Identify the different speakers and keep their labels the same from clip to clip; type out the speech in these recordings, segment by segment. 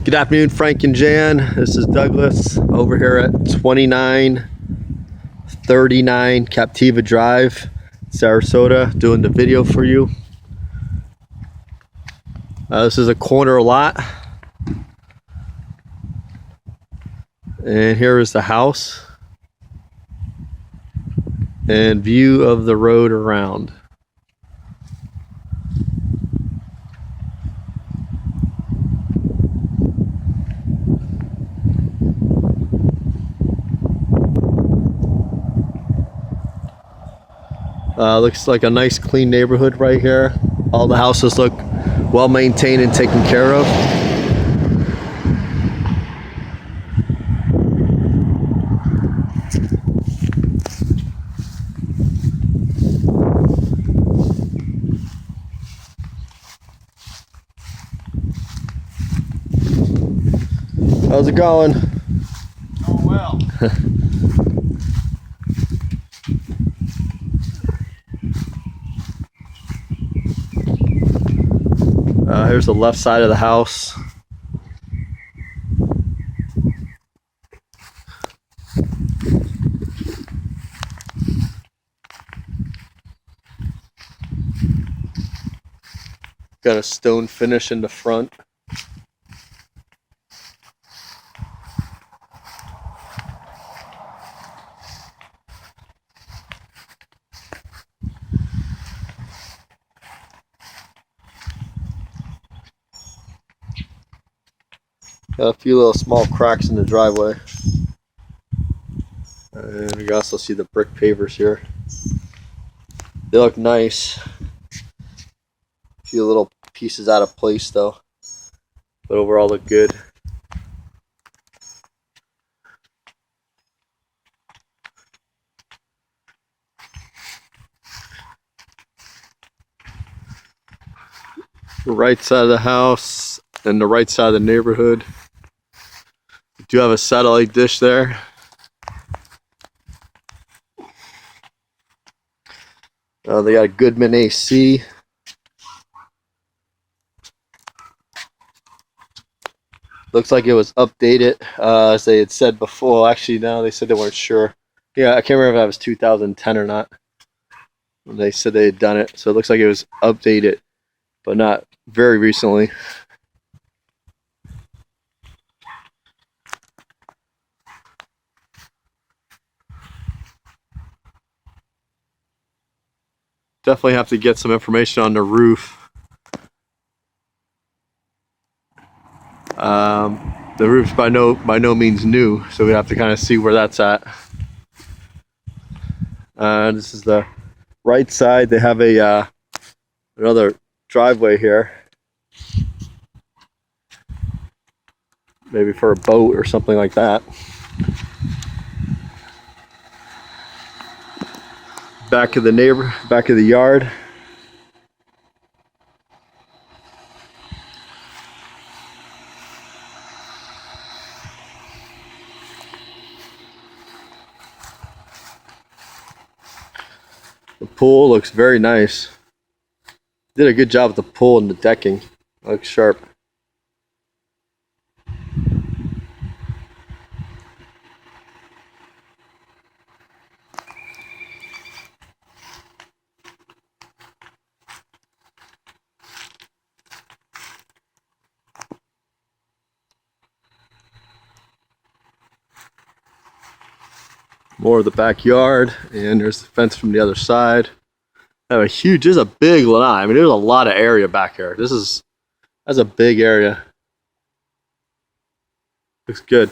Speaker 1: Good afternoon, Frank and Jan. This is Douglas over here at 2939 Captiva Drive, Sarasota, doing the video for you. This is a corner lot. And here is the house and view of the road around. Looks like a nice clean neighborhood right here. All the houses look well maintained and taken care of. How's it going?
Speaker 2: Oh well.
Speaker 1: Here's the left side of the house. Got a stone finish in the front. Got a few little small cracks in the driveway. And you can also see the brick pavers here. They look nice. A few little pieces out of place though, but overall look good. The right side of the house and the right side of the neighborhood. We do have a satellite dish there. They got a Goodman AC. Looks like it was updated, as they had said before. Actually, no, they said they weren't sure. Yeah, I can't remember if that was 2010 or not. They said they had done it, so it looks like it was updated, but not very recently. Definitely have to get some information on the roof. The roof's by no means new, so we have to kind of see where that's at. This is the right side. They have a another driveway here, maybe for a boat or something like that. Back of the yard. The pool looks very nice. Did a good job with the pool and the decking. Looks sharp. More of the backyard, and there's the fence from the other side. There's a big lot. I mean, there's a lot of area back here. That's a big area. Looks good.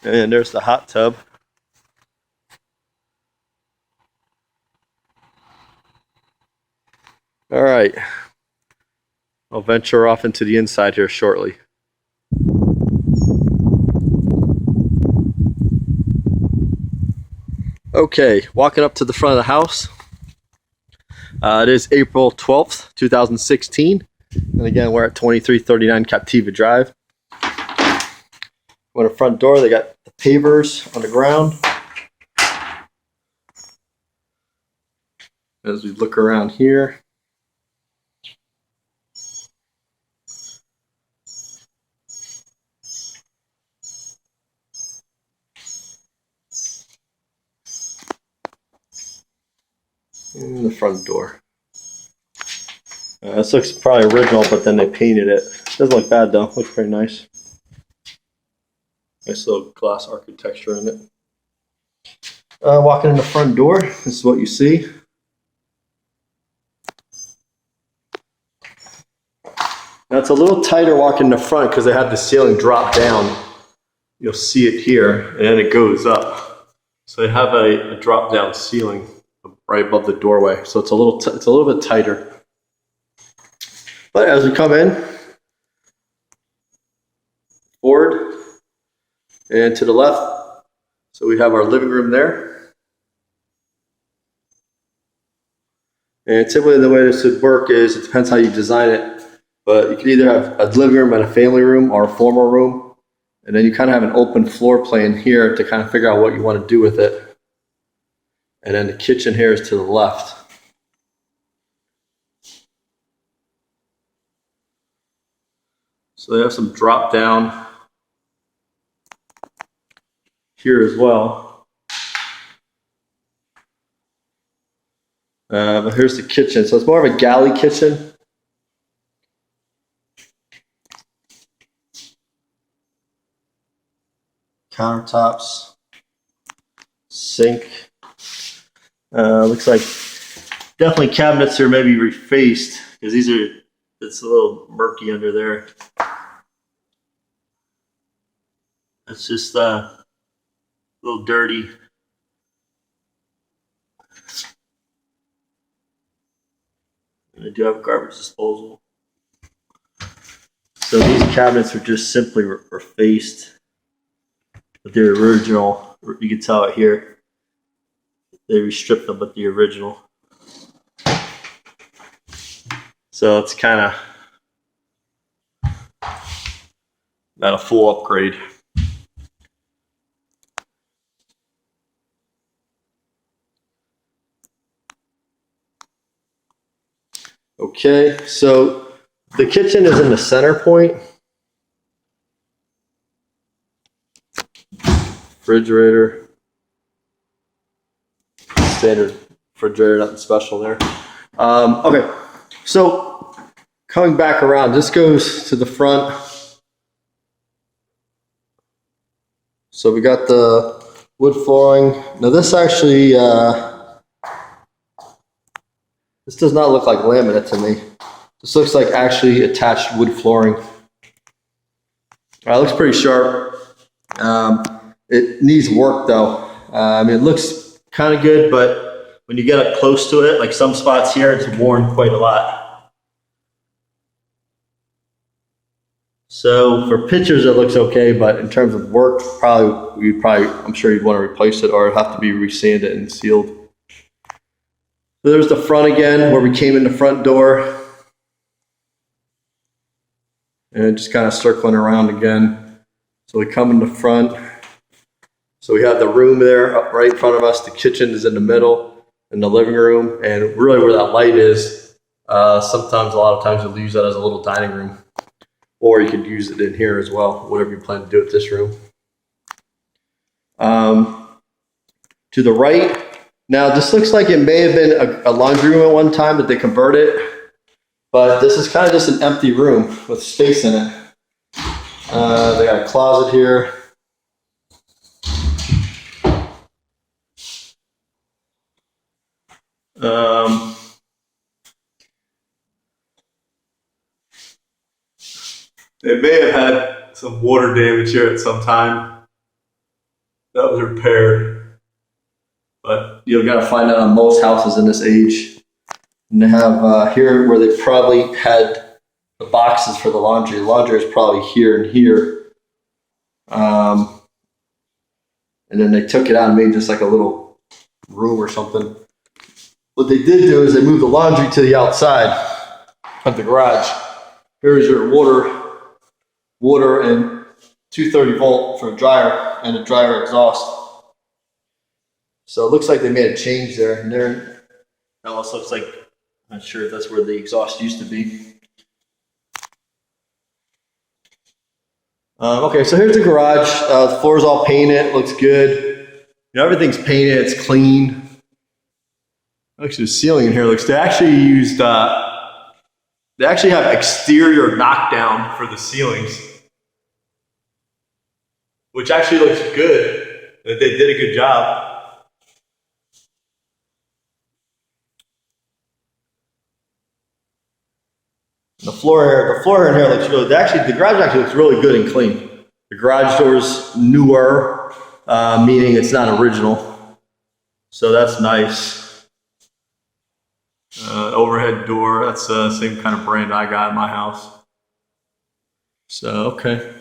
Speaker 1: And there's the hot tub. All right. I'll venture off into the inside here shortly. Okay, walking up to the front of the house. It is April 12th, 2016. And again, we're at 2339 Captiva Drive. On the front door, they got the pavers on the ground. As we look around here, And the front door. This looks probably original, but then they painted it. Doesn't look bad though. Looks pretty nice. Nice little glass architecture in it. Walking in the front door, this is what you see. Now it's a little tighter walking in the front because they have the ceiling drop down. You'll see it here, and then it goes up. So they have a drop down ceiling right above the doorway. So it's a little bit tighter. But as we come in, forward and to the left, so we have our living room there. And typically the way this would work is, it depends how you design it, but you can either have a living room and a family room or a formal room, and then you kind of have an open floor plan here to kind of figure out what you want to do with it. And then the kitchen here is to the left. So they have some drop down here as well. But here's the kitchen. So it's more of a galley kitchen. Countertops, sink. Looks like definitely cabinets are maybe refaced because it's a little murky under there. It's just a little dirty. And they do have garbage disposal. So these cabinets are just simply refaced with their original. You can tell it here. They restripped them with the original. So it's kind of not a full upgrade. Okay, so the kitchen is in the center point. Refrigerator. Standard refrigerator, nothing special there. Okay, so coming back around, this goes to the front. So we got the wood flooring. Now this actually, this does not look like laminate to me. This looks like actually attached wood flooring. It looks pretty sharp. It needs work though. I mean, it looks kind of good, but when you get up close to it, like some spots here, it's worn quite a lot. So for pictures, it looks okay, but in terms of work, I'm sure you'd want to replace it, or it'd have to be resanded and sealed. So there's the front again, where we came in the front door. And just kind of circling around again. So we come in the front. So we have the room there up right in front of us. The kitchen is in the middle, and the living room. And really where that light is, a lot of times you'll use that as a little dining room. Or you could use it in here as well, whatever you plan to do with this room. To the right, now this looks like it may have been a laundry room at one time that they converted, but this is kind of just an empty room with space in it. They got a closet here. They may have had some water damage here at some time. That was repaired. But you've got to find out on most houses in this age. And they have here where they probably had the boxes for the laundry. The laundry is probably here and here. And then they took it out and made just like a little room or something. What they did do is they moved the laundry to the outside of the garage. Here's your water and 230 volt for a dryer and a dryer exhaust. So it looks like they made a change there. And there, it almost looks like, I'm not sure if that's where the exhaust used to be. Okay, so here's the garage. The floor's all painted, looks good. You know, everything's painted, it's clean. Actually, the ceiling in here looks. They actually used. They actually have exterior knockdown for the ceilings, which actually looks good. That they did a good job. The floor in here looks really. Actually, the garage actually looks really good and clean. The garage door's newer, meaning it's not original, so that's nice. Overhead door, that's the same kind of brand I got in my house. So, okay.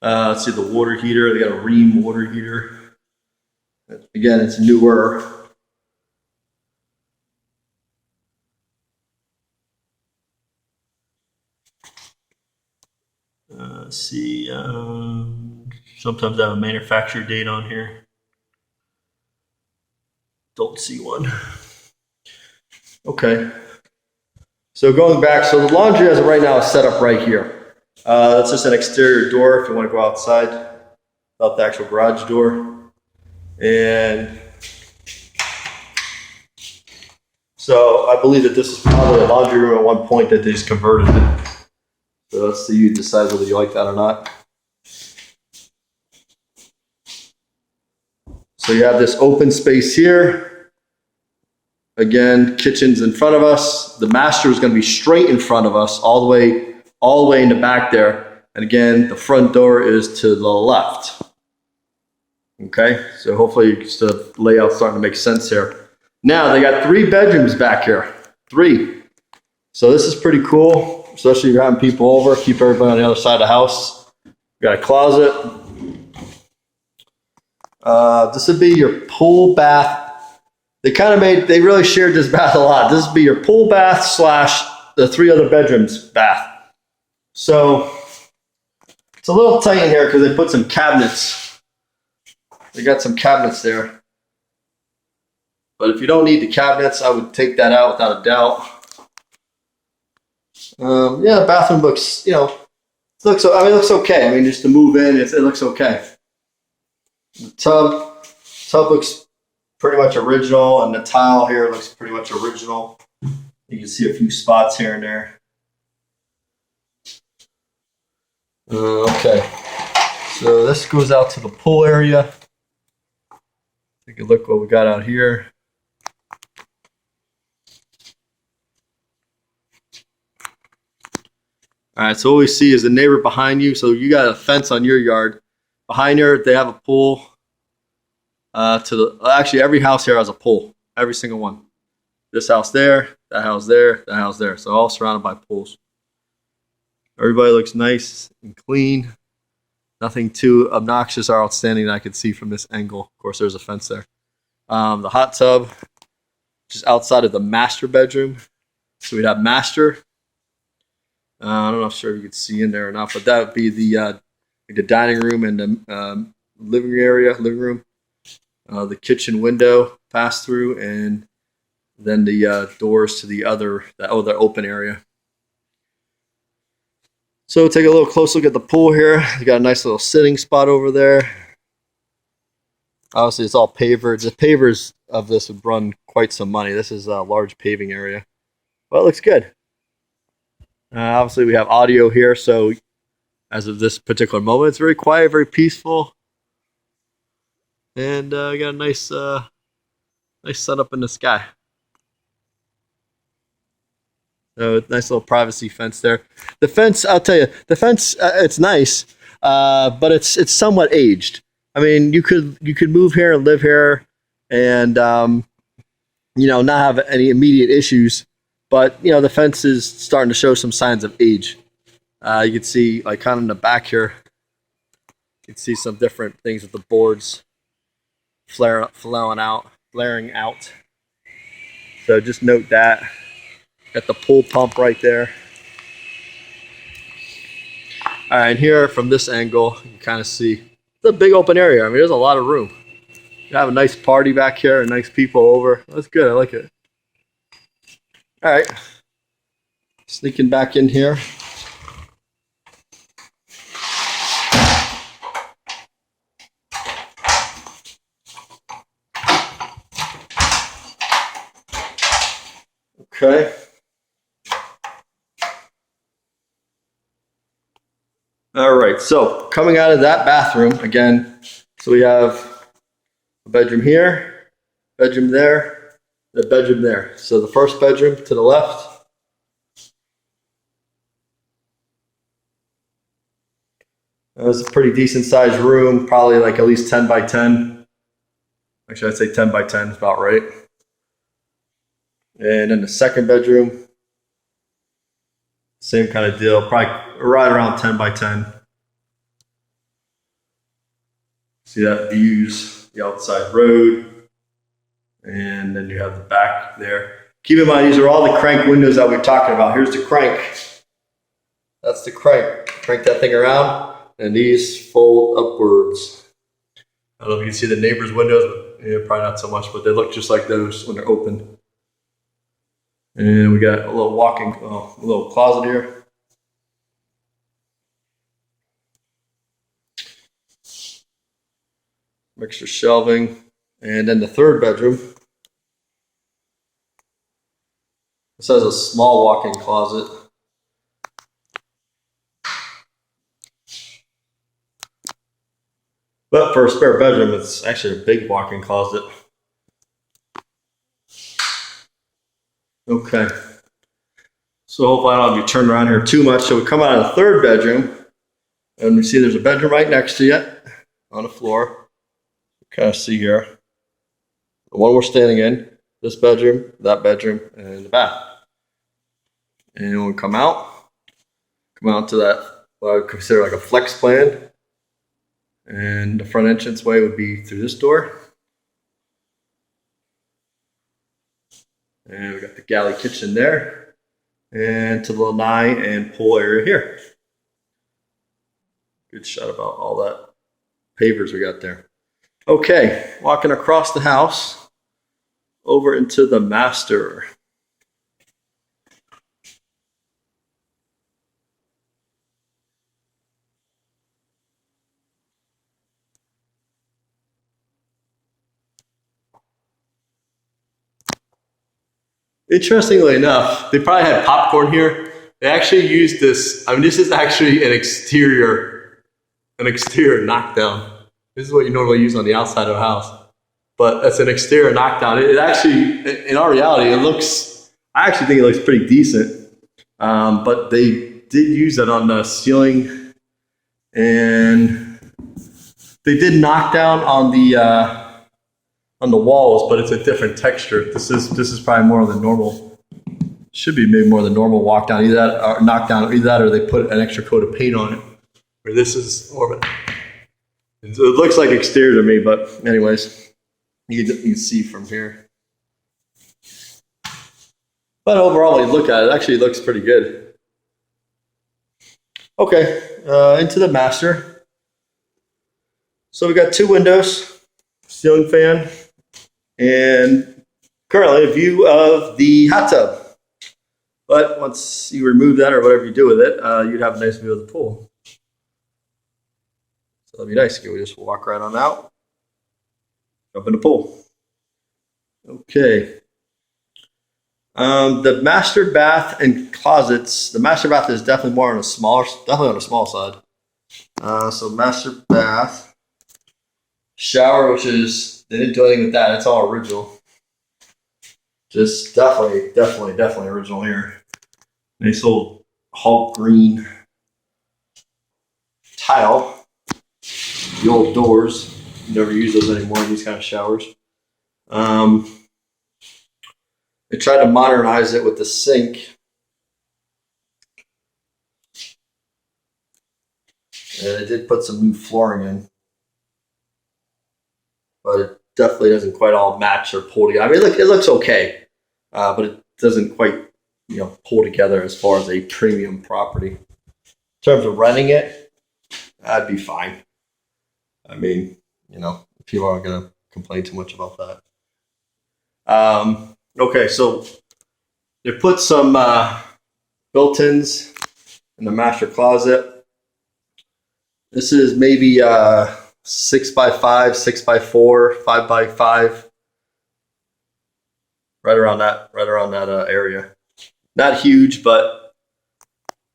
Speaker 1: Let's see the water heater. They got a Rheem water heater. Again, it's newer. Let's see. Sometimes I have a manufacturer date on here. Don't see one. Okay. So going back, so the laundry as of right now is set up right here. That's just an exterior door if you want to go outside, without the actual garage door. And so I believe that this is probably a laundry room at one point that they just converted it. So let's see, you decide whether you like that or not. So you have this open space here. Again, kitchen's in front of us. The master is going to be straight in front of us, all the way in the back there. And again, the front door is to the left. Okay, so hopefully the layout's starting to make sense here. Now they got 3 bedrooms back here. 3. So this is pretty cool, especially if you're having people over. Keep everybody on the other side of the house. You got a closet. This would be your pool bath. They really shared this bath a lot. This would be your pool bath / the 3 other bedrooms bath. So it's a little tight in here because they put some cabinets. They got some cabinets there. But if you don't need the cabinets, I would take that out without a doubt. Yeah, the bathroom looks, it looks okay. I mean, just to move in, it looks okay. The tub looks pretty much original, and the tile here looks pretty much original. You can see a few spots here and there. Okay, so this goes out to the pool area. Take a look what we got out here. All right, so what we see is the neighbor behind you. So you got a fence on your yard. Behind here, they have a pool. Actually, every house here has a pool. Every single one. This house there, that house there, that house there. So all surrounded by pools. Everybody looks nice and clean. Nothing too obnoxious or outstanding that I could see from this angle. Of course, there's a fence there. The hot tub, just outside of the master bedroom. So we'd have master. I don't know if you could see in there or not, but that would be the dining room and the living room. The kitchen window pass through, and then the doors to the other open area. So take a little close look at the pool here. You got a nice little sitting spot over there. Obviously, it's all pavered. The pavers of this would run quite some money. This is a large paving area. Well, it looks good. Obviously, we have audio here, so as of this particular moment, it's very quiet, very peaceful. And we got a nice setup in the sky. So nice little privacy fence there. The fence, I'll tell you, it's nice, but it's somewhat aged. I mean, you could move here and live here, and not have any immediate issues. But the fence is starting to show some signs of age. You can see, like, kind of in the back here, you can see some different things with the boards flaring out. So just note that. Got the pool pump right there. All right, and here from this angle, you can kind of see it's a big open area. I mean, there's a lot of room. You have a nice party back here, and nice people over. That's good. I like it. All right, sneaking back in here. All right, so coming out of that bathroom again, so we have a bedroom here, bedroom there, and a bedroom there. So the first bedroom to the left. It was a pretty decent sized room, probably like at least 10 by 10. Actually, I'd say 10 by 10 is about right. And then the second bedroom, same kind of deal, probably right around 10 by 10. See that views the outside road, and then you have the back there. Keep in mind, these are all the crank windows that we're talking about. Here's the crank. That's the crank. Crank that thing around, and these fold upwards. I don't know if you can see the neighbor's windows, but yeah, probably not so much, but they look just like those when they're open. And we got a little a little closet here. Extra shelving. And then the third bedroom. This has a small walk-in closet. But for a spare bedroom, it's actually a big walk-in closet. Okay. So hopefully I don't have you turned around here too much. So we come out of the third bedroom, and we see there's a bedroom right next to you on the floor. Kind of see here. The one we're standing in, this bedroom, that bedroom, and the bath. And when we come out to that, what I would consider like a flex plan. And the front entranceway would be through this door. And we got the galley kitchen there. And to the lanai and pool area here. Good shot about all that pavers we got there. Okay, walking across the house over into the master. Interestingly enough, they probably had popcorn here. They actually used this. I mean, this is actually an exterior knockdown. This is what you normally use on the outside of a house, but it's an exterior knockdown. It actually, in our reality, I actually think it looks pretty decent. But they did use it on the ceiling, and they did knock down on the walls, but it's a different texture. This is probably more of the normal. Should be maybe more of the normal walk down. Either that or knock down, either that or they put an extra coat of paint on it. Where this is more of a. It looks like exterior to me, but anyways, you can see from here. But overall, when you look at it, it actually looks pretty good. Okay, into the master. So we got two windows, ceiling fan, and currently a view of the hot tub. But once you remove that or whatever you do with it, you'd have a nice view of the pool. So that'd be nice. Can we just walk right on out? Jump in the pool. Okay. The master bath and closets. The master bath is definitely on the small side. So master bath, shower, which is they didn't do anything with that. It's all original. Just definitely original here. Nice old Hulk green tile. The old doors. You never use those anymore in these kind of showers. They tried to modernize it with the sink. And they did put some new flooring in. But it definitely doesn't quite all match or pull together. I mean, it looks okay. But it doesn't quite, pull together as far as a premium property. In terms of renting it, that'd be fine. I mean, people aren't going to complain too much about that. Okay, so they put some built-ins in the master closet. This is maybe 6x5, 6x4, 5x5, right around that area. Not huge, but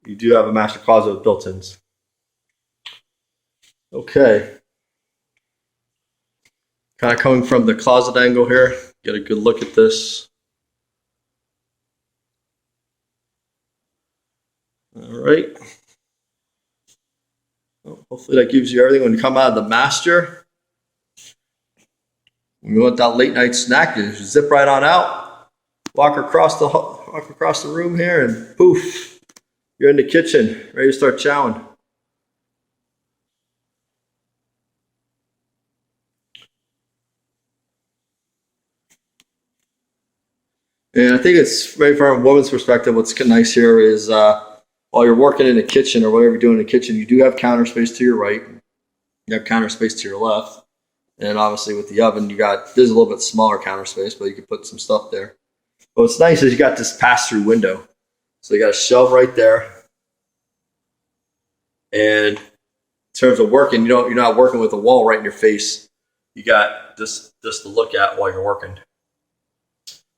Speaker 1: you do have a master closet with built-ins. Okay. Kind of coming from the closet angle here. Get a good look at this. All right. Well, hopefully that gives you everything. When you come out of the master, when you want that late night snack, you just zip right on out, walk across the room here, and poof, you're in the kitchen, ready to start chowing. And I think it's maybe from a woman's perspective, what's nice here is while you're working in the kitchen or whatever you're doing in the kitchen, you do have counter space to your right. You have counter space to your left. And obviously with the oven, there's a little bit smaller counter space, but you can put some stuff there. But what's nice is you got this pass-through window. So you got a shelf right there. And in terms of working, you're not working with a wall right in your face. You got this to look at while you're working.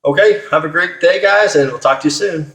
Speaker 1: Okay, have a great day, guys, and we'll talk to you soon.